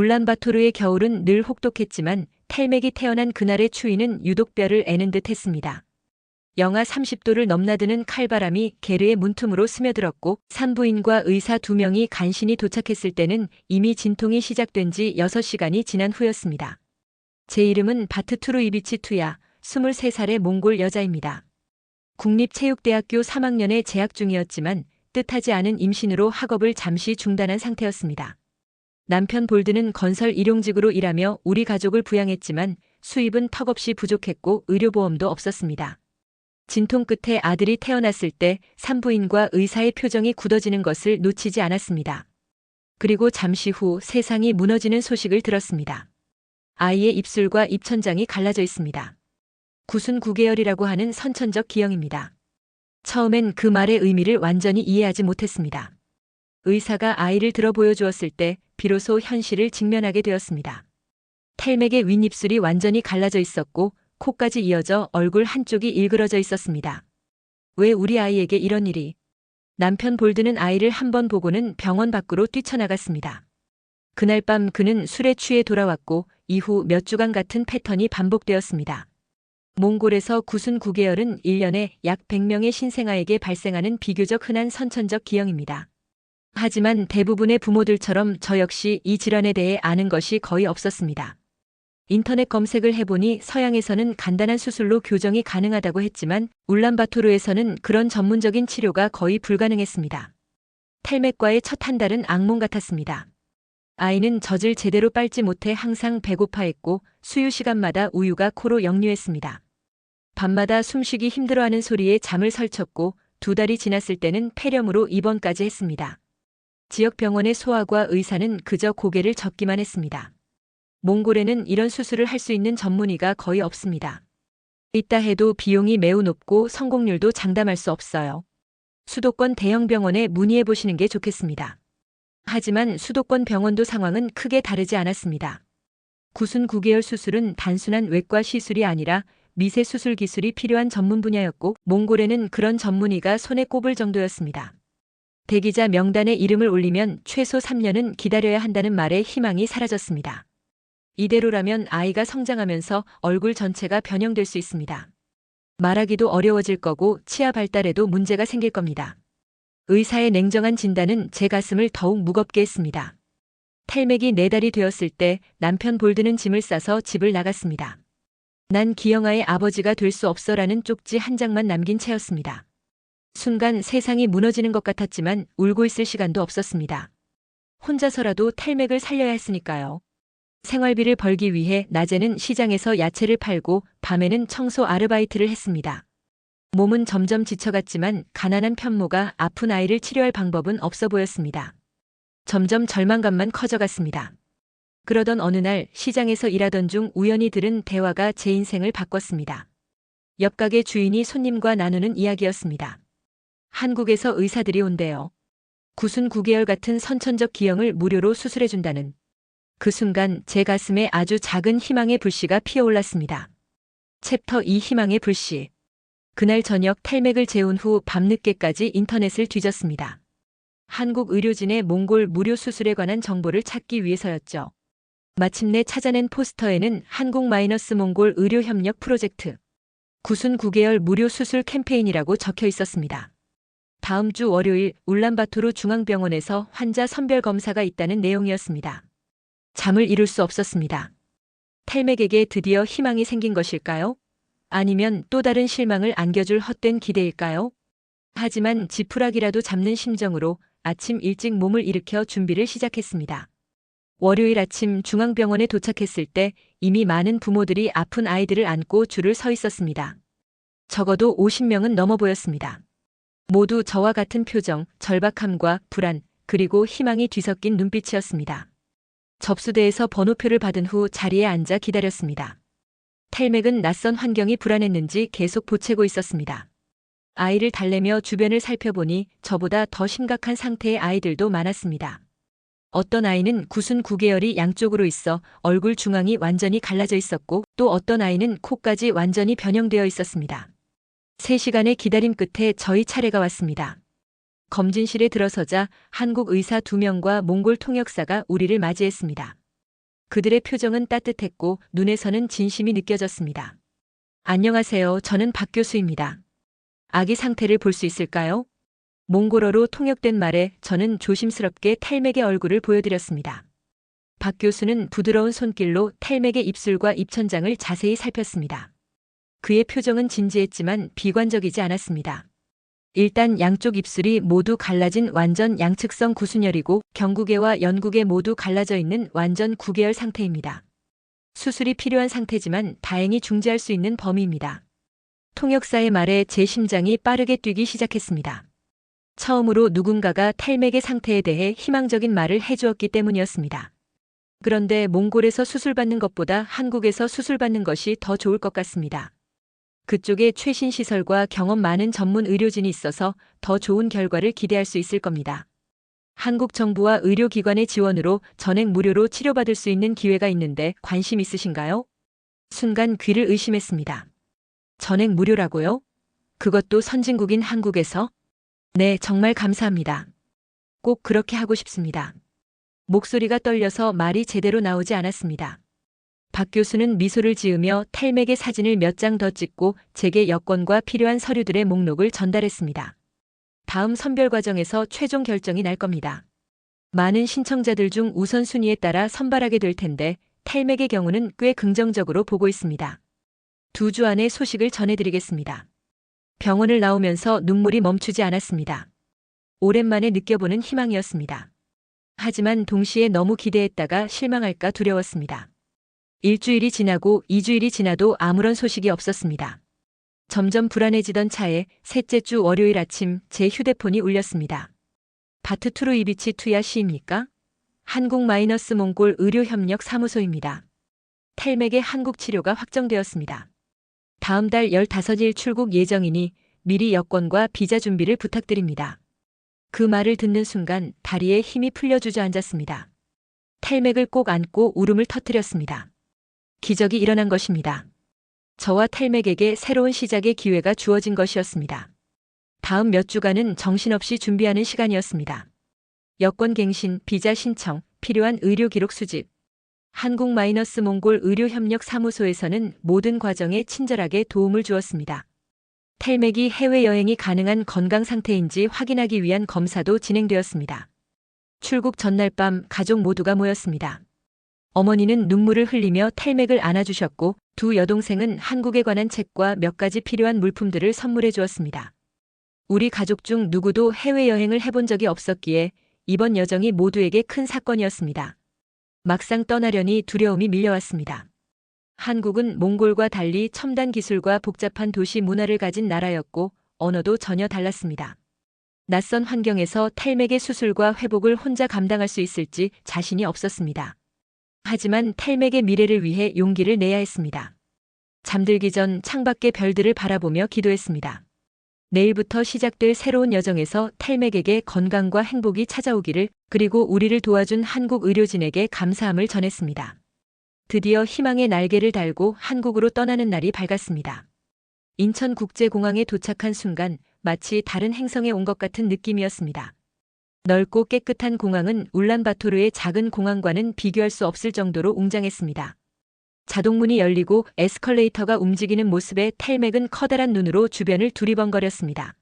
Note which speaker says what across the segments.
Speaker 1: 울란바토르의 겨울은 늘 혹독했지만 텔맥이 태어난 그날의 추위는 유독 뼈를 애는 듯 했습니다. 영하 30도를 넘나드는 칼바람이 게르의 문틈으로 스며들었고 산부인과 의사 2명이 간신히 도착했을 때는 이미 진통이 시작된 지 6시간이 지난 후였습니다. 제 이름은 바트투르 이비치 투야, 23살의 몽골 여자입니다. 국립체육대학교 3학년에 재학 중이었지만 뜻하지 않은 임신으로 학업을 잠시 중단한 상태였습니다. 남편 볼드는 건설 일용직으로 일하며 우리 가족을 부양했지만 수입은 턱없이 부족했고 의료보험도 없었습니다. 진통 끝에 아들이 태어났을 때 산부인과 의사의 표정이 굳어지는 것을 놓치지 않았습니다. 그리고 잠시 후 세상이 무너지는 소식을 들었습니다. 아이의 입술과 입천장이 갈라져 있습니다. 구순 9개월이라고 하는 선천적 기형입니다. 처음엔 그 말의 의미를 완전히 이해하지 못했습니다. 의사가 아이를 들어 보여주었을 때 비로소 현실을 직면하게 되었습니다. 텔맥의 윗입술이 완전히 갈라져 있었고 코까지 이어져 얼굴 한쪽이 일그러져 있었습니다. 왜 우리 아이에게 이런 일이? 남편 볼드는 아이를 한 번 보고는 병원 밖으로 뛰쳐나갔습니다. 그날 밤 그는 술에 취해 돌아왔고 이후 몇 주간 같은 패턴이 반복되었습니다. 몽골에서 구순 9개월은 1년에 약 100명의 신생아에게 발생하는 비교적 흔한 선천적 기형입니다. 하지만 대부분의 부모들처럼 저 역시 이 질환에 대해 아는 것이 거의 없었습니다. 인터넷 검색을 해보니 서양에서는 간단한 수술로 교정이 가능하다고 했지만 울란바토르에서는 그런 전문적인 치료가 거의 불가능했습니다. 텔맥과의 첫 한 달은 악몽 같았습니다. 아이는 젖을 제대로 빨지 못해 항상 배고파했고 수유 시간마다 우유가 코로 역류했습니다. 밤마다 숨쉬기 힘들어하는 소리에 잠을 설쳤고 2달이 지났을 때는 폐렴으로 입원까지 했습니다. 지역 병원의 소아과 의사는 그저 고개를 젓기만 했습니다. 몽골에는 이런 수술을 할 수 있는 전문의가 거의 없습니다. 있다 해도 비용이 매우 높고 성공률도 장담할 수 없어요. 수도권 대형 병원에 문의해 보시는 게 좋겠습니다. 하지만 수도권 병원도 상황은 크게 다르지 않았습니다. 구순 9개월 수술은 단순한 외과 시술이 아니라 미세 수술 기술이 필요한 전문 분야였고 몽골에는 그런 전문의가 손에 꼽을 정도였습니다. 대기자 명단에 이름을 올리면 최소 3년은 기다려야 한다는 말에 희망이 사라졌습니다. 이대로라면 아이가 성장하면서 얼굴 전체가 변형될 수 있습니다. 말하기도 어려워질 거고 치아 발달에도 문제가 생길 겁니다. 의사의 냉정한 진단은 제 가슴을 더욱 무겁게 했습니다. 텔맥이 4달이 되었을 때 남편 볼드는 짐을 싸서 집을 나갔습니다. 난 기영아의 아버지가 될 수 없어라는 쪽지 한 장만 남긴 채였습니다. 순간 세상이 무너지는 것 같았지만 울고 있을 시간도 없었습니다. 혼자서라도 텔맥을 살려야 했으니까요. 생활비를 벌기 위해 낮에는 시장에서 야채를 팔고 밤에는 청소 아르바이트를 했습니다. 몸은 점점 지쳐갔지만 가난한 편모가 아픈 아이를 치료할 방법은 없어 보였습니다. 점점 절망감만 커져갔습니다. 그러던 어느 날 시장에서 일하던 중 우연히 들은 대화가 제 인생을 바꿨습니다. 옆 가게 주인이 손님과 나누는 이야기였습니다. 한국에서 의사들이 온대요. 구순 9개월 같은 선천적 기형을 무료로 수술해준다는. 그 순간 제 가슴에 아주 작은 희망의 불씨가 피어올랐습니다. 챕터 2 희망의 불씨. 그날 저녁 텔맥을 재운 후 밤늦게까지 인터넷을 뒤졌습니다. 한국 의료진의 몽골 무료 수술에 관한 정보를 찾기 위해서였죠. 마침내 찾아낸 포스터에는 한국-몽골 의료협력 프로젝트 구순 9개월 무료 수술 캠페인이라고 적혀 있었습니다. 다음 주 월요일 울란바토르 중앙병원에서 환자 선별 검사가 있다는 내용이었습니다. 잠을 이룰 수 없었습니다. 텔맥에게 드디어 희망이 생긴 것일까요? 아니면 또 다른 실망을 안겨줄 헛된 기대일까요? 하지만 지푸라기라도 잡는 심정으로 아침 일찍 몸을 일으켜 준비를 시작했습니다. 월요일 아침 중앙병원에 도착했을 때 이미 많은 부모들이 아픈 아이들을 안고 줄을 서 있었습니다. 적어도 50명은 넘어 보였습니다. 모두 저와 같은 표정, 절박함과 불안, 그리고 희망이 뒤섞인 눈빛이었습니다. 접수대에서 번호표를 받은 후 자리에 앉아 기다렸습니다. 텔맥은 낯선 환경이 불안했는지 계속 보채고 있었습니다. 아이를 달래며 주변을 살펴보니 저보다 더 심각한 상태의 아이들도 많았습니다. 어떤 아이는 구순 9개월이 양쪽으로 있어 얼굴 중앙이 완전히 갈라져 있었고 또 어떤 아이는 코까지 완전히 변형되어 있었습니다. 3시간의 기다림 끝에 저희 차례가 왔습니다. 검진실에 들어서자 한국 의사 2명과 몽골 통역사가 우리를 맞이했습니다. 그들의 표정은 따뜻했고 눈에서는 진심이 느껴졌습니다. 안녕하세요. 저는 박 교수입니다. 아기 상태를 볼 수 있을까요? 몽골어로 통역된 말에 저는 조심스럽게 탈맥의 얼굴을 보여드렸습니다. 박 교수는 부드러운 손길로 탈맥의 입술과 입천장을 자세히 살폈습니다. 그의 표정은 진지했지만 비관적이지 않았습니다. 일단 양쪽 입술이 모두 갈라진 완전 양측성 구순혈이고 경구개와 연구개 모두 갈라져 있는 완전 구개열 상태입니다. 수술이 필요한 상태지만 다행히 중지할 수 있는 범위입니다. 통역사의 말에 제 심장이 빠르게 뛰기 시작했습니다. 처음으로 누군가가 탈맥의 상태에 대해 희망적인 말을 해주었기 때문이었습니다. 그런데 몽골에서 수술받는 것보다 한국에서 수술받는 것이 더 좋을 것 같습니다. 그쪽에 최신 시설과 경험 많은 전문 의료진이 있어서 더 좋은 결과를 기대할 수 있을 겁니다. 한국 정부와 의료기관의 지원으로 전액 무료로 치료받을 수 있는 기회가 있는데 관심 있으신가요? 순간 귀를 의심했습니다. 전액 무료라고요? 그것도 선진국인 한국에서? 네, 정말 감사합니다. 꼭 그렇게 하고 싶습니다. 목소리가 떨려서 말이 제대로 나오지 않았습니다. 박 교수는 미소를 지으며 탈맥의 사진을 몇 장 더 찍고 제게 여권과 필요한 서류들의 목록을 전달했습니다. 다음 선별 과정에서 최종 결정이 날 겁니다. 많은 신청자들 중 우선순위에 따라 선발하게 될 텐데 탈맥의 경우는 꽤 긍정적으로 보고 있습니다. 2주 안에 소식을 전해드리겠습니다. 병원을 나오면서 눈물이 멈추지 않았습니다. 오랜만에 느껴보는 희망이었습니다. 하지만 동시에 너무 기대했다가 실망할까 두려웠습니다. 일주일이 지나고 2주일이 지나도 아무런 소식이 없었습니다. 점점 불안해지던 차에 셋째 주 월요일 아침 제 휴대폰이 울렸습니다. 바트투루 이비치 투야 씨입니까? 한국-몽골 의료협력 사무소입니다. 탈맥의 한국 치료가 확정되었습니다. 다음 달 15일 출국 예정이니 미리 여권과 비자 준비를 부탁드립니다. 그 말을 듣는 순간 다리에 힘이 풀려 주저앉았습니다. 탈맥을 꼭 안고 울음을 터뜨렸습니다. 기적이 일어난 것입니다. 저와 탈맥에게 새로운 시작의 기회가 주어진 것이었습니다. 다음 몇 주간은 정신없이 준비하는 시간이었습니다. 여권 갱신, 비자 신청, 필요한 의료 기록 수집. 한국-몽골 의료협력 사무소에서는 모든 과정에 친절하게 도움을 주었습니다. 탈맥이 해외여행이 가능한 건강 상태인지 확인하기 위한 검사도 진행되었습니다. 출국 전날 밤 가족 모두가 모였습니다. 어머니는 눈물을 흘리며 탈맥을 안아주셨고 두 여동생은 한국에 관한 책과 몇 가지 필요한 물품들을 선물해 주었습니다. 우리 가족 중 누구도 해외여행을 해본 적이 없었기에 이번 여정이 모두에게 큰 사건이었습니다. 막상 떠나려니 두려움이 밀려왔습니다. 한국은 몽골과 달리 첨단 기술과 복잡한 도시 문화를 가진 나라였고 언어도 전혀 달랐습니다. 낯선 환경에서 탈맥의 수술과 회복을 혼자 감당할 수 있을지 자신이 없었습니다. 하지만 탈맥의 미래를 위해 용기를 내야 했습니다. 잠들기 전 창밖의 별들을 바라보며 기도했습니다. 내일부터 시작될 새로운 여정에서 탈맥에게 건강과 행복이 찾아오기를, 그리고 우리를 도와준 한국 의료진에게 감사함을 전했습니다. 드디어 희망의 날개를 달고 한국으로 떠나는 날이 밝았습니다. 인천국제공항에 도착한 순간 마치 다른 행성에 온 것 같은 느낌이었습니다. 넓고 깨끗한 공항은 울란바토르의 작은 공항과는 비교할 수 없을 정도로 웅장했습니다. 자동문이 열리고 에스컬레이터가 움직이는 모습에 탈맥은 커다란 눈으로 주변을 두리번거렸습니다.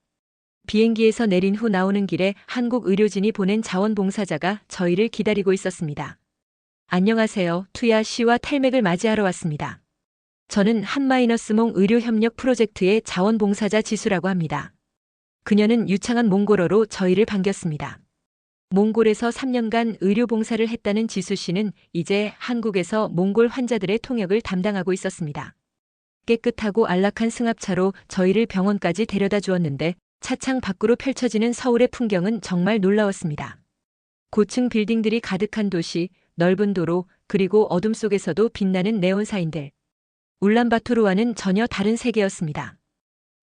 Speaker 1: 비행기에서 내린 후 나오는 길에 한국 의료진이 보낸 자원봉사자가 저희를 기다리고 있었습니다. 안녕하세요. 투야 씨와 탈맥을 맞이하러 왔습니다. 저는 한마이너스몽 의료협력 프로젝트의 자원봉사자 지수라고 합니다. 그녀는 유창한 몽골어로 저희를 반겼습니다. 몽골에서 3년간 의료봉사를 했다는 지수 씨는 이제 한국에서 몽골 환자들의 통역을 담당하고 있었습니다. 깨끗하고 안락한 승합차로 저희를 병원까지 데려다 주었는데 차창 밖으로 펼쳐지는 서울의 풍경은 정말 놀라웠습니다. 고층 빌딩들이 가득한 도시, 넓은 도로, 그리고 어둠 속에서도 빛나는 네온 사인들. 울란바토르와는 전혀 다른 세계였습니다.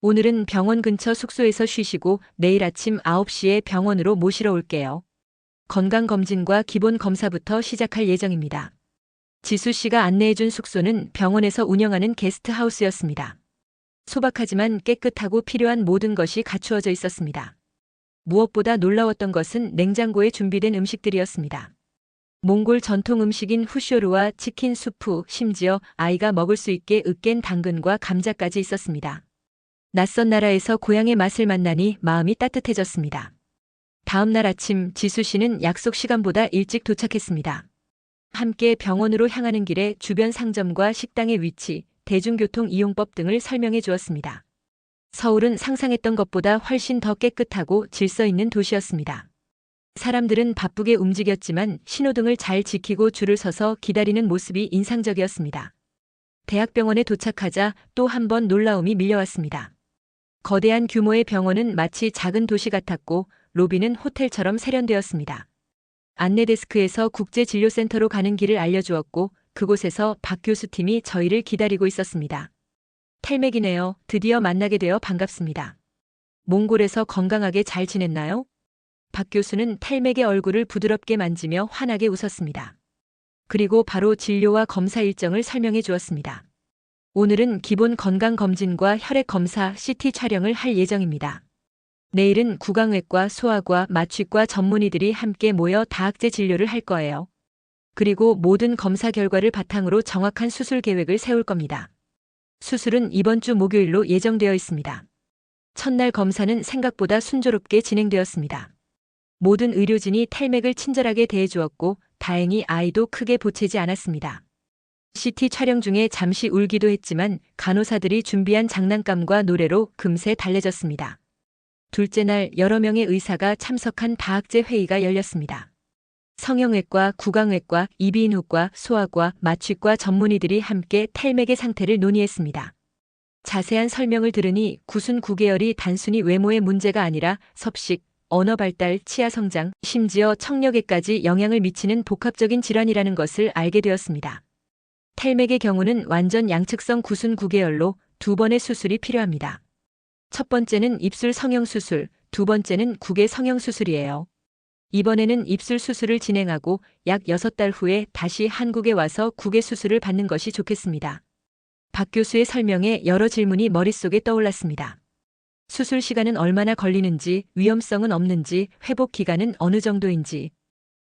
Speaker 1: 오늘은 병원 근처 숙소에서 쉬시고 내일 아침 9시에 병원으로 모시러 올게요. 건강검진과 기본 검사부터 시작할 예정입니다. 지수 씨가 안내해준 숙소는 병원에서 운영하는 게스트하우스였습니다. 소박하지만 깨끗하고 필요한 모든 것이 갖추어져 있었습니다. 무엇보다 놀라웠던 것은 냉장고에 준비된 음식들이었습니다. 몽골 전통 음식인 후쇼르와 치킨 수프, 심지어 아이가 먹을 수 있게 으깬 당근과 감자까지 있었습니다. 낯선 나라에서 고향의 맛을 만나니 마음이 따뜻해졌습니다. 다음 날 아침 지수 씨는 약속 시간보다 일찍 도착했습니다. 함께 병원으로 향하는 길에 주변 상점과 식당의 위치, 대중교통 이용법 등을 설명해 주었습니다. 서울은 상상했던 것보다 훨씬 더 깨끗하고 질서 있는 도시였습니다. 사람들은 바쁘게 움직였지만 신호등을 잘 지키고 줄을 서서 기다리는 모습이 인상적이었습니다. 대학병원에 도착하자 또 한 번 놀라움이 밀려왔습니다. 거대한 규모의 병원은 마치 작은 도시 같았고 로비는 호텔처럼 세련되었습니다. 안내 데스크에서 국제진료센터로 가는 길을 알려주었고 그곳에서 박 교수 팀이 저희를 기다리고 있었습니다. 텔맥이네요. 드디어 만나게 되어 반갑습니다. 몽골에서 건강하게 잘 지냈나요? 박 교수는 텔맥의 얼굴을 부드럽게 만지며 환하게 웃었습니다. 그리고 바로 진료와 검사 일정을 설명해 주었습니다. 오늘은 기본 건강검진과 혈액검사, CT 촬영을 할 예정입니다. 내일은 구강외과, 소아과, 마취과 전문의들이 함께 모여 다학제 진료를 할 거예요. 그리고 모든 검사 결과를 바탕으로 정확한 수술 계획을 세울 겁니다. 수술은 이번 주 목요일로 예정되어 있습니다. 첫날 검사는 생각보다 순조롭게 진행되었습니다. 모든 의료진이 텔맥을 친절하게 대해주었고 다행히 아이도 크게 보채지 않았습니다. CT 촬영 중에 잠시 울기도 했지만 간호사들이 준비한 장난감과 노래로 금세 달래졌습니다. 둘째 날 여러 명의 의사가 참석한 다학제 회의가 열렸습니다. 성형외과, 구강외과, 이비인후과, 소아과, 마취과 전문의들이 함께 텔맥의 상태를 논의했습니다. 자세한 설명을 들으니 구순 9개월이 단순히 외모의 문제가 아니라 섭식, 언어 발달, 치아 성장, 심지어 청력에까지 영향을 미치는 복합적인 질환이라는 것을 알게 되었습니다. 텔맥의 경우는 완전 양측성 구순 9개월로 2번의 수술이 필요합니다. 첫 번째는 입술 성형 수술, 두 번째는 국외 성형 수술이에요. 이번에는 입술 수술을 진행하고 약 6달 후에 다시 한국에 와서 국외 수술을 받는 것이 좋겠습니다. 박 교수의 설명에 여러 질문이 머릿속에 떠올랐습니다. 수술 시간은 얼마나 걸리는지, 위험성은 없는지, 회복 기간은 어느 정도인지.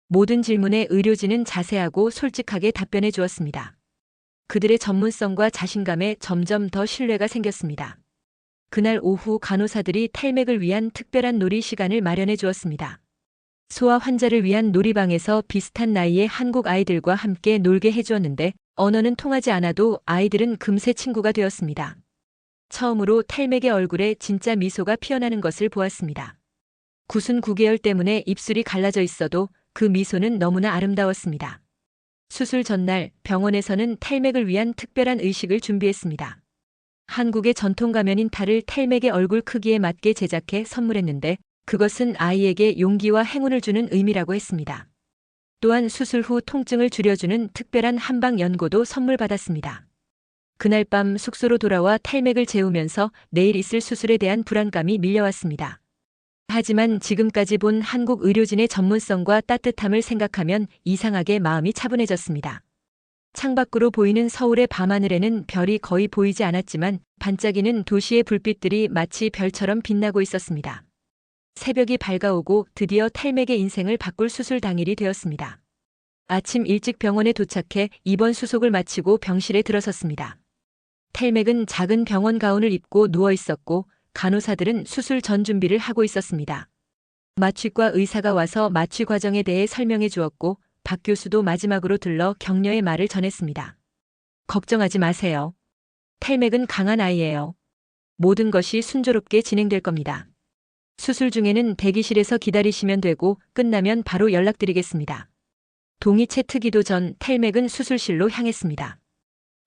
Speaker 1: 모든 질문에 의료진은 자세하고 솔직하게 답변해 주었습니다. 그들의 전문성과 자신감에 점점 더 신뢰가 생겼습니다. 그날 오후 간호사들이 텔맥을 위한 특별한 놀이 시간을 마련해 주었습니다. 소아 환자를 위한 놀이방에서 비슷한 나이의 한국 아이들과 함께 놀게 해주었는데 언어는 통하지 않아도 아이들은 금세 친구가 되었습니다. 처음으로 텔맥의 얼굴에 진짜 미소가 피어나는 것을 보았습니다. 구순 9개월 때문에 입술이 갈라져 있어도 그 미소는 너무나 아름다웠습니다. 수술 전날 병원에서는 텔맥을 위한 특별한 의식을 준비했습니다. 한국의 전통 가면인 탈을 텔맥의 얼굴 크기에 맞게 제작해 선물했는데 그것은 아이에게 용기와 행운을 주는 의미라고 했습니다. 또한 수술 후 통증을 줄여주는 특별한 한방 연고도 선물 받았습니다. 그날 밤 숙소로 돌아와 텔맥을 재우면서 내일 있을 수술에 대한 불안감이 밀려왔습니다. 하지만 지금까지 본 한국 의료진의 전문성과 따뜻함을 생각하면 이상하게 마음이 차분해졌습니다. 창밖으로 보이는 서울의 밤하늘에는 별이 거의 보이지 않았지만 반짝이는 도시의 불빛들이 마치 별처럼 빛나고 있었습니다. 새벽이 밝아오고 드디어 텔맥의 인생을 바꿀 수술 당일이 되었습니다. 아침 일찍 병원에 도착해 입원 수속을 마치고 병실에 들어섰습니다. 텔맥은 작은 병원 가운을 입고 누워 있었고 간호사들은 수술 전 준비를 하고 있었습니다. 마취과 의사가 와서 마취 과정에 대해 설명해 주었고 박 교수도 마지막으로 들러 격려의 말을 전했습니다. 걱정하지 마세요. 텔맥은 강한 아이예요. 모든 것이 순조롭게 진행될 겁니다. 수술 중에는 대기실에서 기다리시면 되고 끝나면 바로 연락드리겠습니다. 동의체 트기도 전 텔맥은 수술실로 향했습니다.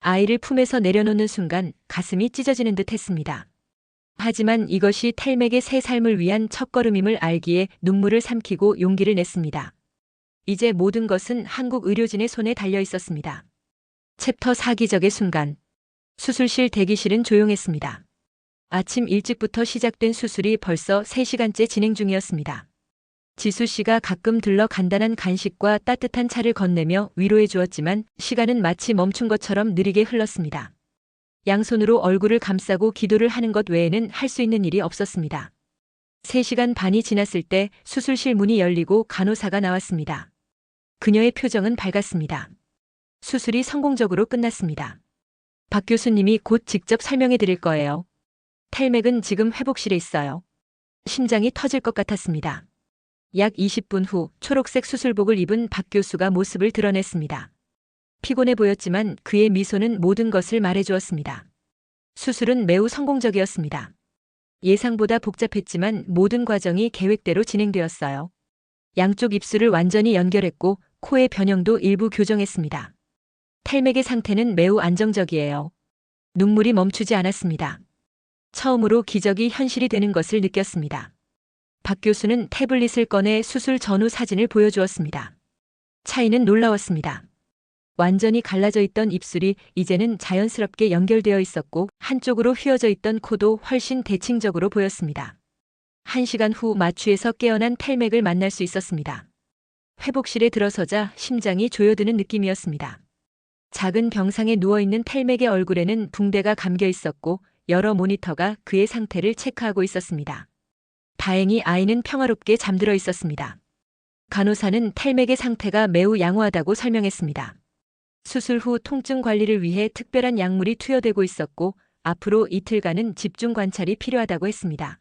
Speaker 1: 아이를 품에서 내려놓는 순간 가슴이 찢어지는 듯 했습니다. 하지만 이것이 텔맥의 새 삶을 위한 첫걸음임을 알기에 눈물을 삼키고 용기를 냈습니다. 이제 모든 것은 한국 의료진의 손에 달려 있었습니다. 챕터 4 기적의 순간. 수술실 대기실은 조용했습니다. 아침 일찍부터 시작된 수술이 벌써 3시간째 진행 중이었습니다. 지수 씨가 가끔 들러 간단한 간식과 따뜻한 차를 건네며 위로해 주었지만 시간은 마치 멈춘 것처럼 느리게 흘렀습니다. 양손으로 얼굴을 감싸고 기도를 하는 것 외에는 할 수 있는 일이 없었습니다. 3시간 반이 지났을 때 수술실 문이 열리고 간호사가 나왔습니다. 그녀의 표정은 밝았습니다. 수술이 성공적으로 끝났습니다. 박 교수님이 곧 직접 설명해 드릴 거예요. 탈맥은 지금 회복실에 있어요. 심장이 터질 것 같았습니다. 약 20분 후 초록색 수술복을 입은 박 교수가 모습을 드러냈습니다. 피곤해 보였지만 그의 미소는 모든 것을 말해주었습니다. 수술은 매우 성공적이었습니다. 예상보다 복잡했지만 모든 과정이 계획대로 진행되었어요. 양쪽 입술을 완전히 연결했고 코의 변형도 일부 교정했습니다. 탈맥의 상태는 매우 안정적이에요. 눈물이 멈추지 않았습니다. 처음으로 기적이 현실이 되는 것을 느꼈습니다. 박 교수는 태블릿을 꺼내 수술 전후 사진을 보여주었습니다. 차이는 놀라웠습니다. 완전히 갈라져 있던 입술이 이제는 자연스럽게 연결되어 있었고 한쪽으로 휘어져 있던 코도 훨씬 대칭적으로 보였습니다. 1시간 후 마취에서 깨어난 탈맥을 만날 수 있었습니다. 회복실에 들어서자 심장이 조여드는 느낌이었습니다. 작은 병상에 누워있는 탈맥의 얼굴에는 붕대가 감겨 있었고 여러 모니터가 그의 상태를 체크하고 있었습니다. 다행히 아이는 평화롭게 잠들어 있었습니다. 간호사는 탈맥의 상태가 매우 양호하다고 설명했습니다. 수술 후 통증 관리를 위해 특별한 약물이 투여되고 있었고 앞으로 이틀간은 집중 관찰이 필요하다고 했습니다.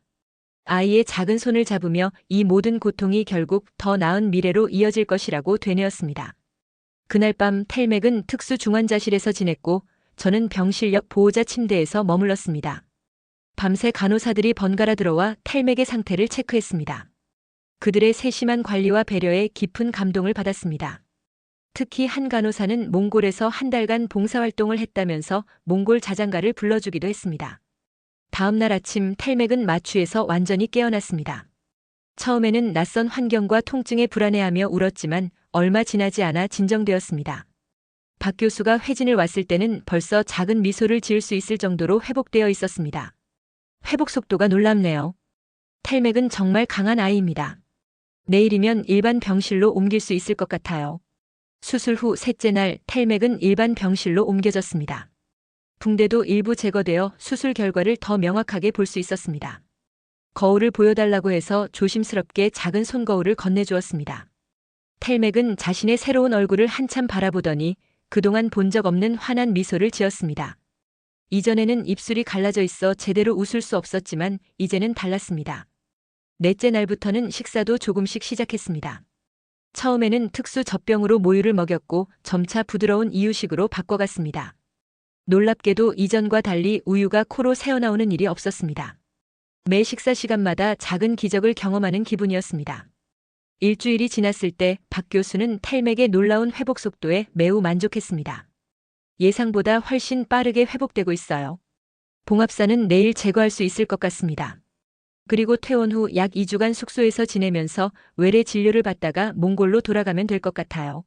Speaker 1: 아이의 작은 손을 잡으며 이 모든 고통이 결국 더 나은 미래로 이어질 것이라고 되뇌었습니다. 그날 밤 탈맥은 특수 중환자실에서 지냈고 저는 병실 옆 보호자 침대에서 머물렀습니다. 밤새 간호사들이 번갈아 들어와 탈맥의 상태를 체크했습니다. 그들의 세심한 관리와 배려에 깊은 감동을 받았습니다. 특히 한 간호사는 몽골에서 한 달간 봉사활동을 했다면서 몽골 자장가를 불러주기도 했습니다. 다음 날 아침 탈맥은 마취에서 완전히 깨어났습니다. 처음에는 낯선 환경과 통증에 불안해하며 울었지만 얼마 지나지 않아 진정되었습니다. 박 교수가 회진을 왔을 때는 벌써 작은 미소를 지을 수 있을 정도로 회복되어 있었습니다. 회복 속도가 놀랍네요. 탈맥은 정말 강한 아이입니다. 내일이면 일반 병실로 옮길 수 있을 것 같아요. 수술 후 셋째 날 탈맥은 일반 병실로 옮겨졌습니다. 붕대도 일부 제거되어 수술 결과를 더 명확하게 볼 수 있었습니다. 거울을 보여달라고 해서 조심스럽게 작은 손거울을 건네주었습니다. 탈맥은 자신의 새로운 얼굴을 한참 바라보더니 그동안 본 적 없는 환한 미소를 지었습니다. 이전에는 입술이 갈라져 있어 제대로 웃을 수 없었지만 이제는 달랐습니다. 넷째 날부터는 식사도 조금씩 시작했습니다. 처음에는 특수 젖병으로 모유를 먹였고 점차 부드러운 이유식으로 바꿔갔습니다. 놀랍게도 이전과 달리 우유가 코로 새어나오는 일이 없었습니다. 매 식사 시간마다 작은 기적을 경험하는 기분이었습니다. 일주일이 지났을 때 박 교수는 탈맥의 놀라운 회복 속도에 매우 만족했습니다. 예상보다 훨씬 빠르게 회복되고 있어요. 봉합사는 내일 제거할 수 있을 것 같습니다. 그리고 퇴원 후 약 2주간 숙소에서 지내면서 외래 진료를 받다가 몽골로 돌아가면 될 것 같아요.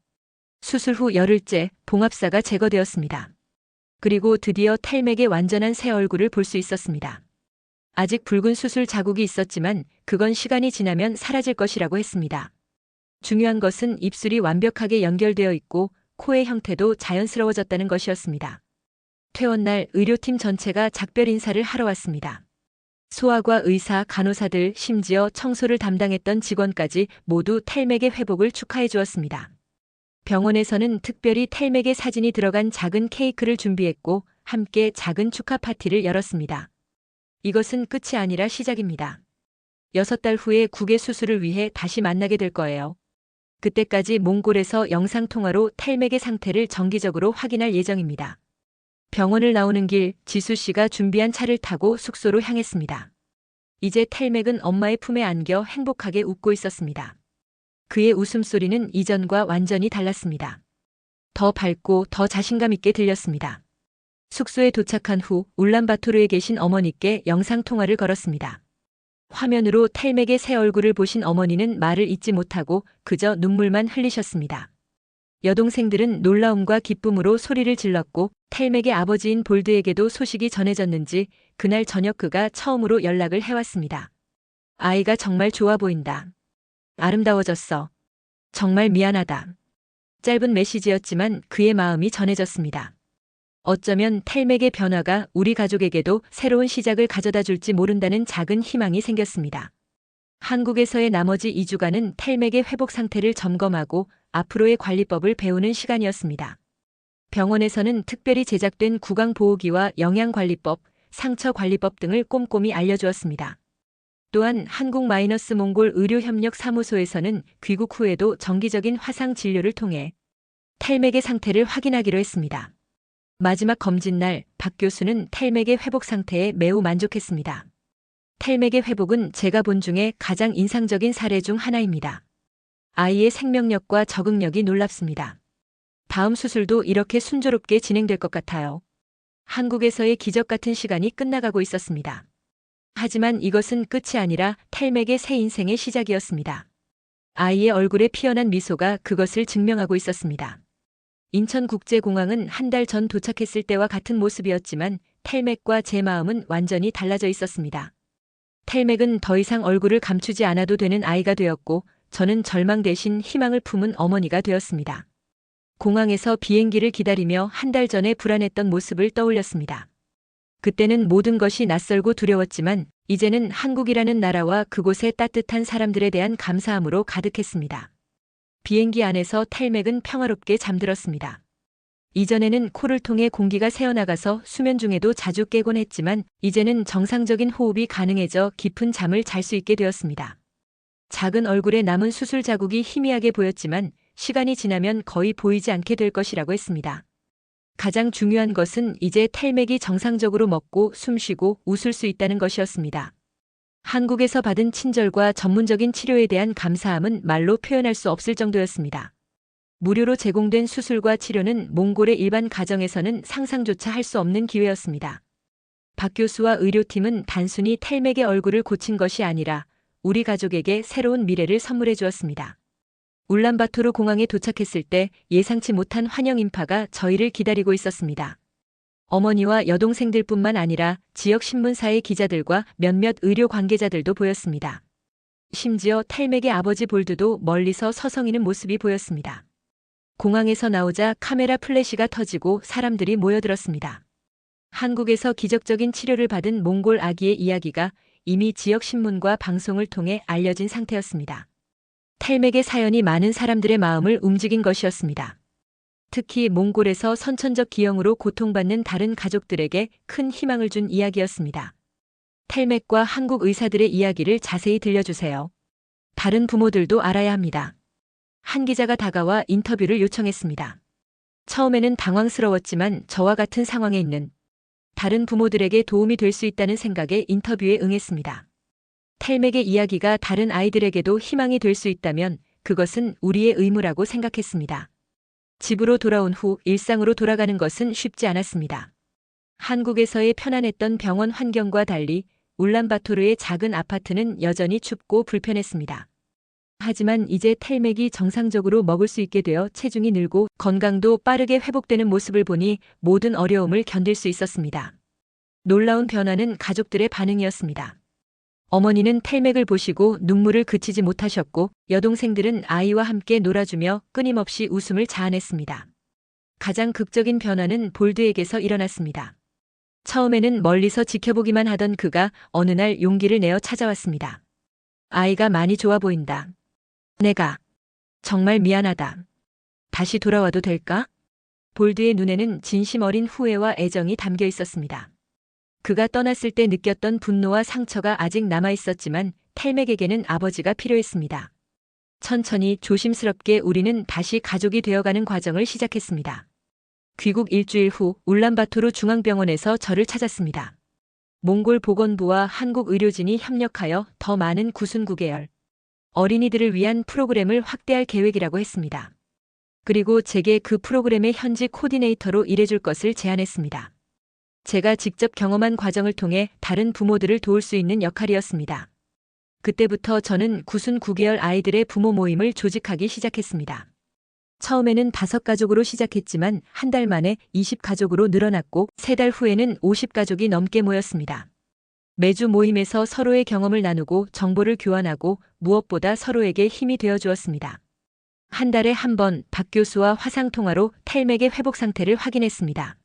Speaker 1: 수술 후 열흘째 봉합사가 제거되었습니다. 그리고 드디어 탈맥의 완전한 새 얼굴을 볼 수 있었습니다. 아직 붉은 수술 자국이 있었지만 그건 시간이 지나면 사라질 것이라고 했습니다. 중요한 것은 입술이 완벽하게 연결되어 있고 코의 형태도 자연스러워졌다는 것이었습니다. 퇴원 날 의료팀 전체가 작별 인사를 하러 왔습니다. 소아과 의사, 간호사들, 심지어 청소를 담당했던 직원까지 모두 탈맥의 회복을 축하해 주었습니다. 병원에서는 특별히 탈맥의 사진이 들어간 작은 케이크를 준비했고 함께 작은 축하 파티를 열었습니다. 이것은 끝이 아니라 시작입니다. 6달 후에 국외 수술을 위해 다시 만나게 될 거예요. 그때까지 몽골에서 영상통화로 탈맥의 상태를 정기적으로 확인할 예정입니다. 병원을 나오는 길 지수 씨가 준비한 차를 타고 숙소로 향했습니다. 이제 탈맥은 엄마의 품에 안겨 행복하게 웃고 있었습니다. 그의 웃음소리는 이전과 완전히 달랐습니다. 더 밝고 더 자신감 있게 들렸습니다. 숙소에 도착한 후 울란바토르에 계신 어머니께 영상통화를 걸었습니다. 화면으로 탈맥의 새 얼굴을 보신 어머니는 말을 잇지 못하고 그저 눈물만 흘리셨습니다. 여동생들은 놀라움과 기쁨으로 소리를 질렀고 탈맥의 아버지인 볼드에게도 소식이 전해졌는지 그날 저녁 그가 처음으로 연락을 해왔습니다. 아이가 정말 좋아 보인다. 아름다워졌어. 정말 미안하다. 짧은 메시지였지만 그의 마음이 전해졌습니다. 어쩌면 탈맥의 변화가 우리 가족에게도 새로운 시작을 가져다 줄지 모른다는 작은 희망이 생겼습니다. 한국에서의 나머지 2주간은 탈맥의 회복 상태를 점검하고 앞으로의 관리법을 배우는 시간이었습니다. 병원에서는 특별히 제작된 구강보호기와 영양관리법, 상처관리법 등을 꼼꼼히 알려주었습니다. 또한 한국-몽골 의료협력사무소에서는 귀국 후에도 정기적인 화상 진료를 통해 탈맥의 상태를 확인하기로 했습니다. 마지막 검진 날 박 교수는 탈맥의 회복 상태에 매우 만족했습니다. 탈맥의 회복은 제가 본 중에 가장 인상적인 사례 중 하나입니다. 아이의 생명력과 적응력이 놀랍습니다. 다음 수술도 이렇게 순조롭게 진행될 것 같아요. 한국에서의 기적 같은 시간이 끝나가고 있었습니다. 하지만 이것은 끝이 아니라 탈맥의 새 인생의 시작이었습니다. 아이의 얼굴에 피어난 미소가 그것을 증명하고 있었습니다. 인천국제공항은 한 달 전 도착했을 때와 같은 모습이었지만 탈맥과 제 마음은 완전히 달라져 있었습니다. 탈맥은 더 이상 얼굴을 감추지 않아도 되는 아이가 되었고 저는 절망 대신 희망을 품은 어머니가 되었습니다. 공항에서 비행기를 기다리며 한 달 전에 불안했던 모습을 떠올렸습니다. 그때는 모든 것이 낯설고 두려웠지만 이제는 한국이라는 나라와 그곳의 따뜻한 사람들에 대한 감사함으로 가득했습니다. 비행기 안에서 탈맥은 평화롭게 잠들었습니다. 이전에는 코를 통해 공기가 새어나가서 수면 중에도 자주 깨곤 했지만 이제는 정상적인 호흡이 가능해져 깊은 잠을 잘 수 있게 되었습니다. 작은 얼굴에 남은 수술 자국이 희미하게 보였지만 시간이 지나면 거의 보이지 않게 될 것이라고 했습니다. 가장 중요한 것은 이제 탈맥이 정상적으로 먹고 숨쉬고 웃을 수 있다는 것이었습니다. 한국에서 받은 친절과 전문적인 치료에 대한 감사함은 말로 표현할 수 없을 정도였습니다. 무료로 제공된 수술과 치료는 몽골의 일반 가정에서는 상상조차 할 수 없는 기회였습니다. 박 교수와 의료팀은 단순히 탈맥의 얼굴을 고친 것이 아니라 우리 가족에게 새로운 미래를 선물해 주었습니다. 울란바토르 공항에 도착했을 때 예상치 못한 환영 인파가 저희를 기다리고 있었습니다. 어머니와 여동생들뿐만 아니라 지역 신문사의 기자들과 몇몇 의료 관계자들도 보였습니다. 심지어 탈맥의 아버지 볼드도 멀리서 서성이는 모습이 보였습니다. 공항에서 나오자 카메라 플래시가 터지고 사람들이 모여들었습니다. 한국에서 기적적인 치료를 받은 몽골 아기의 이야기가 이미 지역 신문과 방송을 통해 알려진 상태였습니다. 탈맥의 사연이 많은 사람들의 마음을 움직인 것이었습니다. 특히 몽골에서 선천적 기형으로 고통받는 다른 가족들에게 큰 희망을 준 이야기였습니다. 탈맥과 한국 의사들의 이야기를 자세히 들려주세요. 다른 부모들도 알아야 합니다. 한 기자가 다가와 인터뷰를 요청했습니다. 처음에는 당황스러웠지만 저와 같은 상황에 있는 다른 부모들에게 도움이 될 수 있다는 생각에 인터뷰에 응했습니다. 탈맥의 이야기가 다른 아이들에게도 희망이 될 수 있다면 그것은 우리의 의무라고 생각했습니다. 집으로 돌아온 후 일상으로 돌아가는 것은 쉽지 않았습니다. 한국에서의 편안했던 병원 환경과 달리 울란바토르의 작은 아파트는 여전히 춥고 불편했습니다. 하지만 이제 탈맥이 정상적으로 먹을 수 있게 되어 체중이 늘고 건강도 빠르게 회복되는 모습을 보니 모든 어려움을 견딜 수 있었습니다. 놀라운 변화는 가족들의 반응이었습니다. 어머니는 탈맥을 보시고 눈물을 그치지 못하셨고 여동생들은 아이와 함께 놀아주며 끊임없이 웃음을 자아냈습니다. 가장 극적인 변화는 볼드에게서 일어났습니다. 처음에는 멀리서 지켜보기만 하던 그가 어느 날 용기를 내어 찾아왔습니다. 아이가 많이 좋아 보인다. 내가 정말 미안하다. 다시 돌아와도 될까? 볼드의 눈에는 진심 어린 후회와 애정이 담겨 있었습니다. 그가 떠났을 때 느꼈던 분노와 상처가 아직 남아 있었지만 탈맥에게는 아버지가 필요했습니다. 천천히 조심스럽게 우리는 다시 가족이 되어가는 과정을 시작했습니다. 귀국 일주일 후 울란바토르 중앙병원에서 저를 찾았습니다. 몽골 보건부와 한국 의료진이 협력하여 더 많은 구순9개월 어린이들을 위한 프로그램을 확대할 계획이라고 했습니다. 그리고 제게 그 프로그램의 현지 코디네이터로 일해줄 것을 제안했습니다. 제가 직접 경험한 과정을 통해 다른 부모들을 도울 수 있는 역할이었습니다. 그때부터 저는 구순9개월 아이들의 부모 모임을 조직하기 시작했습니다. 처음에는 5가족으로 시작했지만 한 달 만에 20가족으로 늘어났고 3달 후에는 50가족이 넘게 모였습니다. 매주 모임에서 서로의 경험을 나누고 정보를 교환하고 무엇보다 서로에게 힘이 되어 주었습니다. 한 달에 한 번 박 교수와 화상통화로 탈맥의 회복 상태를 확인했습니다.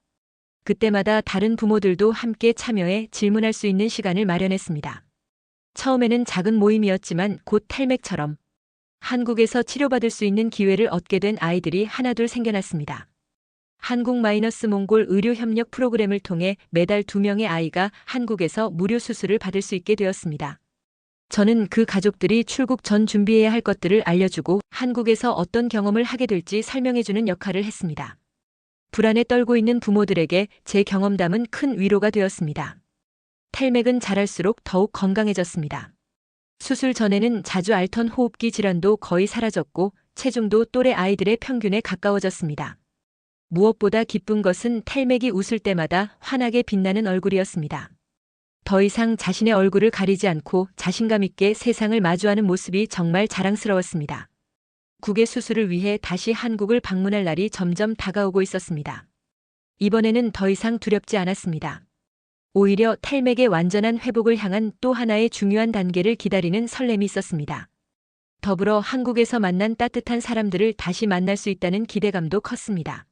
Speaker 1: 그때마다 다른 부모들도 함께 참여해 질문할 수 있는 시간을 마련했습니다. 처음에는 작은 모임이었지만 곧 탈맥처럼 한국에서 치료받을 수 있는 기회를 얻게 된 아이들이 하나둘 생겨났습니다. 한국-몽골 의료협력 프로그램을 통해 매달 2명의 아이가 한국에서 무료 수술을 받을 수 있게 되었습니다. 저는 그 가족들이 출국 전 준비해야 할 것들을 알려주고 한국에서 어떤 경험을 하게 될지 설명해주는 역할을 했습니다. 불안에 떨고 있는 부모들에게 제 경험담은 큰 위로가 되었습니다. 텔맥은 자랄수록 더욱 건강해졌습니다. 수술 전에는 자주 앓던 호흡기 질환도 거의 사라졌고 체중도 또래 아이들의 평균에 가까워졌습니다. 무엇보다 기쁜 것은 텔맥이 웃을 때마다 환하게 빛나는 얼굴이었습니다. 더 이상 자신의 얼굴을 가리지 않고 자신감 있게 세상을 마주하는 모습이 정말 자랑스러웠습니다. 국외 수술을 위해 다시 한국을 방문할 날이 점점 다가오고 있었습니다. 이번에는 더 이상 두렵지 않았습니다. 오히려 텔맥의 완전한 회복을 향한 또 하나의 중요한 단계를 기다리는 설렘이 있었습니다. 더불어 한국에서 만난 따뜻한 사람들을 다시 만날 수 있다는 기대감도 컸습니다.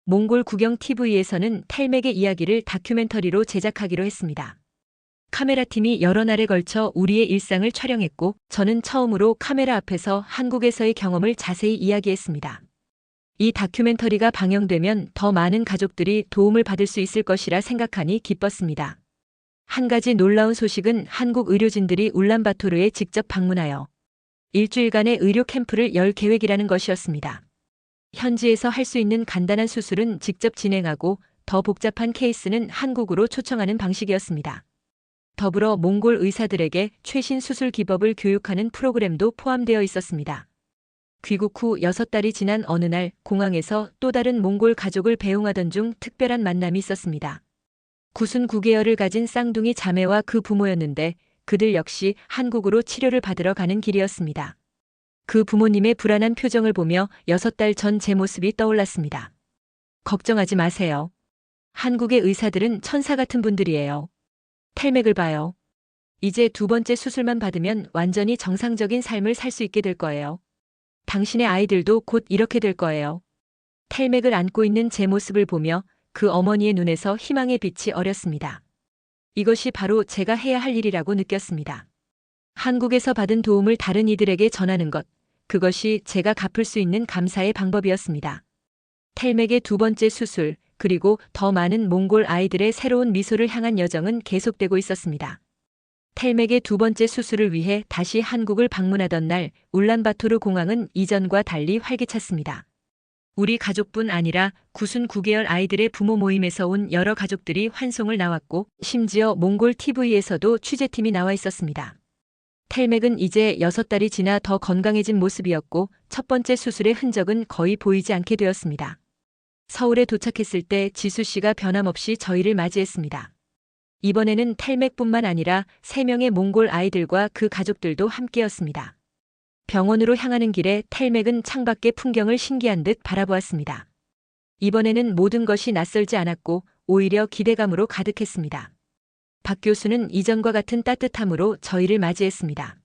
Speaker 1: 몽골 국영 TV에서는 텔맥의 이야기를 다큐멘터리로 제작하기로 했습니다. 카메라팀이 여러 날에 걸쳐 우리의 일상을 촬영했고 저는 처음으로 카메라 앞에서 한국에서의 경험을 자세히 이야기했습니다. 이 다큐멘터리가 방영되면 더 많은 가족들이 도움을 받을 수 있을 것이라 생각하니 기뻤습니다. 한 가지 놀라운 소식은 한국 의료진들이 울란바토르에 직접 방문하여 일주일간의 의료 캠프를 열 계획이라는 것이었습니다. 현지에서 할 수 있는 간단한 수술은 직접 진행하고 더 복잡한 케이스는 한국으로 초청하는 방식이었습니다. 더불어 몽골 의사들에게 최신 수술 기법을 교육하는 프로그램도 포함되어 있었습니다. 귀국 후 6달이 지난 어느 날 공항에서 또 다른 몽골 가족을 배웅하던 중 특별한 만남이 있었습니다. 99개월을 가진 쌍둥이 자매와 그 부모였는데 그들 역시 한국으로 치료를 받으러 가는 길이었습니다. 그 부모님의 불안한 표정을 보며 6달 전 제 모습이 떠올랐습니다. 걱정하지 마세요. 한국의 의사들은 천사 같은 분들이에요. 텔맥을 봐요. 이제 2번째 수술만 받으면 완전히 정상적인 삶을 살 수 있게 될 거예요. 당신의 아이들도 곧 이렇게 될 거예요. 텔맥을 안고 있는 제 모습을 보며 그 어머니의 눈에서 희망의 빛이 어렸습니다. 이것이 바로 제가 해야 할 일이라고 느꼈습니다. 한국에서 받은 도움을 다른 이들에게 전하는 것, 그것이 제가 갚을 수 있는 감사의 방법이었습니다. 텔맥의 2번째 수술, 그리고 더 많은 몽골 아이들의 새로운 미소를 향한 여정은 계속되고 있었습니다. 텔맥의 2번째 수술을 위해 다시 한국을 방문하던 날 울란바토르 공항은 이전과 달리 활기찼습니다. 우리 가족뿐 아니라 99개월 아이들의 부모 모임에서 온 여러 가족들이 환송을 나왔고 심지어 몽골 TV에서도 취재팀이 나와 있었습니다. 텔맥은 이제 6달이 지나 더 건강해진 모습이었고 첫 번째 수술의 흔적은 거의 보이지 않게 되었습니다. 서울에 도착했을 때 지수 씨가 변함없이 저희를 맞이했습니다. 이번에는 텔맥뿐만 아니라 3명의 몽골 아이들과 그 가족들도 함께였습니다. 병원으로 향하는 길에 텔맥은 창밖의 풍경을 신기한 듯 바라보았습니다. 이번에는 모든 것이 낯설지 않았고 오히려 기대감으로 가득했습니다. 박 교수는 이전과 같은 따뜻함으로 저희를 맞이했습니다.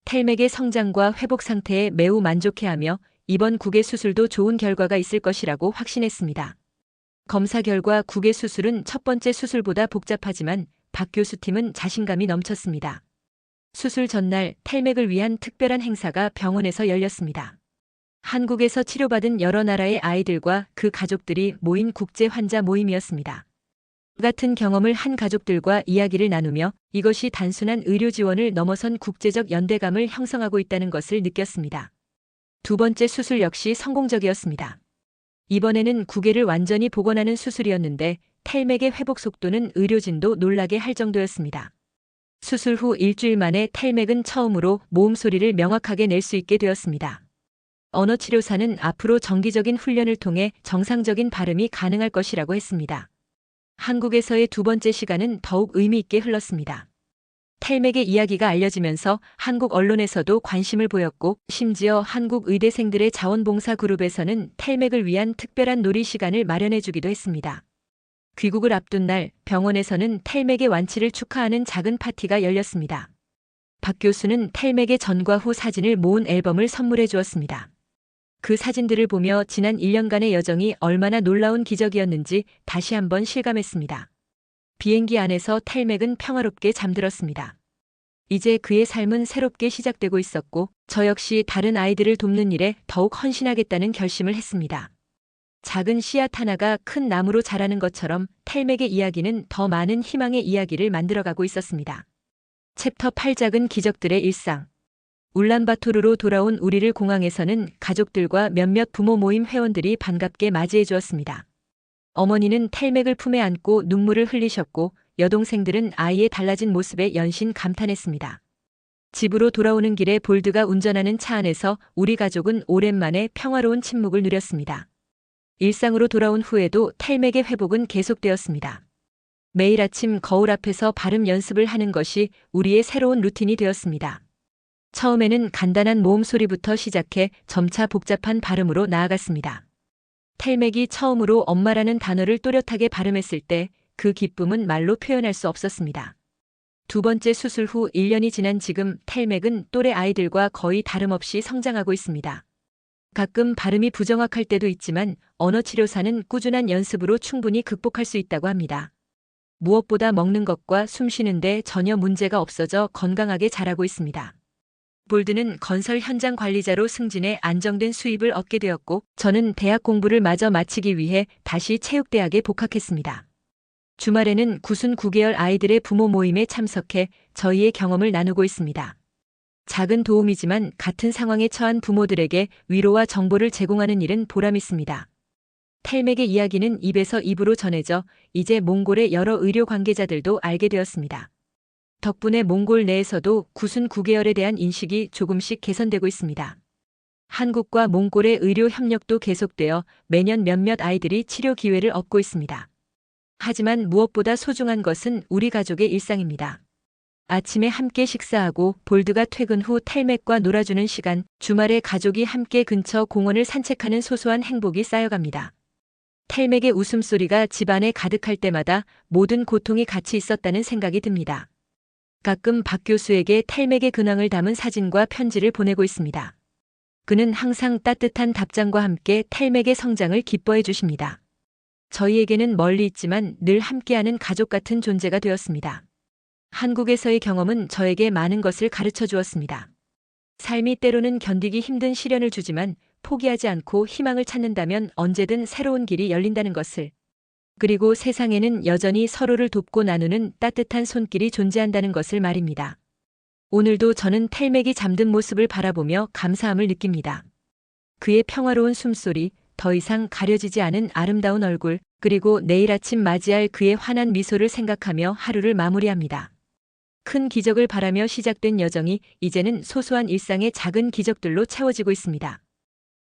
Speaker 1: 텔맥의 성장과 회복 상태에 매우 만족해하며 이번 국외 수술도 좋은 결과가 있을 것이라고 확신했습니다. 검사 결과 국외 수술은 첫 번째 수술보다 복잡하지만 박 교수팀은 자신감이 넘쳤습니다. 수술 전날 텔맥을 위한 특별한 행사가 병원에서 열렸습니다. 한국에서 치료받은 여러 나라의 아이들과 그 가족들이 모인 국제 환자 모임이었습니다. 같은 경험을 한 가족들과 이야기를 나누며 이것이 단순한 의료 지원을 넘어선 국제적 연대감을 형성하고 있다는 것을 느꼈습니다. 2번째 수술 역시 성공적이었습니다. 이번에는 구개를 완전히 복원하는 수술이었는데 텔맥의 회복 속도는 의료진도 놀라게 할 정도였습니다. 수술 후 일주일 만에 텔맥은 처음으로 모음 소리를 명확하게 낼 수 있게 되었습니다. 언어치료사는 앞으로 정기적인 훈련을 통해 정상적인 발음이 가능할 것이라고 했습니다. 한국에서의 2번째 시간은 더욱 의미 있게 흘렀습니다. 텔맥의 이야기가 알려지면서 한국 언론에서도 관심을 보였고 심지어 한국 의대생들의 자원봉사 그룹에서는 텔맥을 위한 특별한 놀이 시간을 마련해 주기도 했습니다. 귀국을 앞둔 날 병원에서는 텔맥의 완치를 축하하는 작은 파티가 열렸습니다. 박 교수는 텔맥의 전과 후 사진을 모은 앨범을 선물해 주었습니다. 그 사진들을 보며 지난 1년간의 여정이 얼마나 놀라운 기적이었는지 다시 한번 실감했습니다. 비행기 안에서 텔맥은 평화롭게 잠들었습니다. 이제 그의 삶은 새롭게 시작되고 있었고 저 역시 다른 아이들을 돕는 일에 더욱 헌신하겠다는 결심을 했습니다. 작은 씨앗 하나가 큰 나무로 자라는 것처럼 텔맥의 이야기는 더 많은 희망의 이야기를 만들어가고 있었습니다. 챕터 8 작은 기적들의 일상. 울란바토르로 돌아온 우리를 공항에서는 가족들과 몇몇 부모 모임 회원들이 반갑게 맞이해 주었습니다. 어머니는 텔맥을 품에 안고 눈물을 흘리셨고 여동생들은 아이의 달라진 모습에 연신 감탄했습니다. 집으로 돌아오는 길에 볼드가 운전하는 차 안에서 우리 가족은 오랜만에 평화로운 침묵을 누렸습니다. 일상으로 돌아온 후에도 텔맥의 회복은 계속되었습니다. 매일 아침 거울 앞에서 발음 연습을 하는 것이 우리의 새로운 루틴이 되었습니다. 처음에는 간단한 모음 소리부터 시작해 점차 복잡한 발음으로 나아갔습니다. 텔맥이 처음으로 엄마라는 단어를 또렷하게 발음했을 때 그 기쁨은 말로 표현할 수 없었습니다. 두 번째 수술 후 1년이 지난 지금 텔맥은 또래 아이들과 거의 다름없이 성장하고 있습니다. 가끔 발음이 부정확할 때도 있지만 언어치료사는 꾸준한 연습으로 충분히 극복할 수 있다고 합니다. 무엇보다 먹는 것과 숨 쉬는데 전혀 문제가 없어져 건강하게 자라고 있습니다. 볼드는 건설 현장 관리자로 승진해 안정된 수입을 얻게 되었고 저는 대학 공부를 마저 마치기 위해 다시 체육대학에 복학했습니다. 주말에는 구순 9개월 아이들의 부모 모임에 참석해 저희의 경험을 나누고 있습니다. 작은 도움이지만 같은 상황에 처한 부모들에게 위로와 정보를 제공하는 일은 보람있습니다. 텔맥의 이야기는 입에서 입으로 전해져 이제 몽골의 여러 의료 관계자들도 알게 되었습니다. 덕분에 몽골 내에서도 구순 9개월에 대한 인식이 조금씩 개선되고 있습니다. 한국과 몽골의 의료 협력도 계속되어 매년 몇몇 아이들이 치료 기회를 얻고 있습니다. 하지만 무엇보다 소중한 것은 우리 가족의 일상입니다. 아침에 함께 식사하고 볼드가 퇴근 후 텔맥과 놀아주는 시간, 주말에 가족이 함께 근처 공원을 산책하는 소소한 행복이 쌓여갑니다. 텔맥의 웃음소리가 집안에 가득할 때마다 모든 고통이 같이 있었다는 생각이 듭니다. 가끔 박 교수에게 텔맥의 근황을 담은 사진과 편지를 보내고 있습니다. 그는 항상 따뜻한 답장과 함께 텔맥의 성장을 기뻐해 주십니다. 저희에게는 멀리 있지만 늘 함께하는 가족 같은 존재가 되었습니다. 한국에서의 경험은 저에게 많은 것을 가르쳐 주었습니다. 삶이 때로는 견디기 힘든 시련을 주지만 포기하지 않고 희망을 찾는다면 언제든 새로운 길이 열린다는 것을. 그리고 세상에는 여전히 서로를 돕고 나누는 따뜻한 손길이 존재한다는 것을 말입니다. 오늘도 저는 텔맥이 잠든 모습을 바라보며 감사함을 느낍니다. 그의 평화로운 숨소리, 더 이상 가려지지 않은 아름다운 얼굴, 그리고 내일 아침 맞이할 그의 환한 미소를 생각하며 하루를 마무리합니다. 큰 기적을 바라며 시작된 여정이 이제는 소소한 일상의 작은 기적들로 채워지고 있습니다.